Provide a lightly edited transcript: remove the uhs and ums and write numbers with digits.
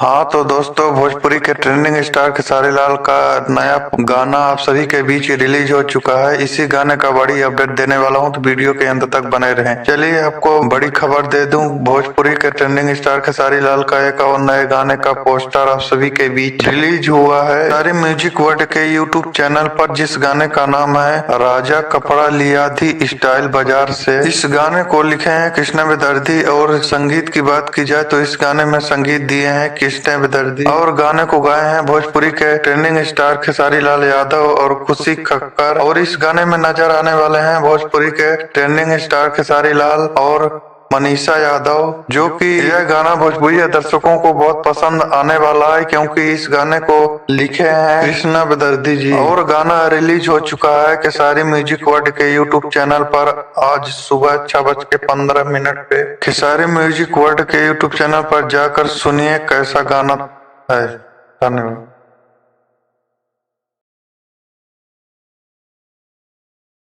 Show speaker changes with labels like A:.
A: हाँ तो दोस्तों, भोजपुरी के ट्रेंडिंग स्टार खेसारी लाल का नया गाना आप सभी के बीच रिलीज हो चुका है। इसी गाने का बड़ी अपडेट देने वाला हूँ, तो वीडियो के अंत तक बने रहें। चलिए आपको बड़ी खबर दे दूं, भोजपुरी के ट्रेंडिंग स्टार खेसारी लाल का एक और नए गाने का पोस्टर आप सभी के बीच रिलीज हुआ है। सारी म्यूजिक वर्ल्ड के यूट्यूब चैनल पर, जिस गाने का नाम है राजा कपड़ा लिया थी स्टाइल बाजार से। इस गाने को लिखे हैं कृष्णा बेदर्दी, और संगीत की बात की जाए तो इस गाने में संगीत दिए हैं कृष्णा बेदर्दी, और गाने को गाए हैं भोजपुरी के ट्रेंडिंग स्टार खेसारी लाल यादव और खुशी खक्कर। और इस गाने में नजर आने वाले हैं भोजपुरी के ट्रेंडिंग स्टार खेसारी लाल और मनीषा यादव, जो कि यह गाना भोजपुरी दर्शकों को बहुत पसंद आने वाला है, क्योंकि इस गाने को लिखे हैं कृष्णा बेदर्दी जी। और गाना रिलीज हो चुका है खेसारी म्यूजिक वर्ल्ड के यूट्यूब चैनल पर आज सुबह 6:15 पे। खेसारी म्यूजिक वर्ल्ड के यूट्यूब चैनल पर जाकर सुनिए कैसा गाना है। धन्यवाद।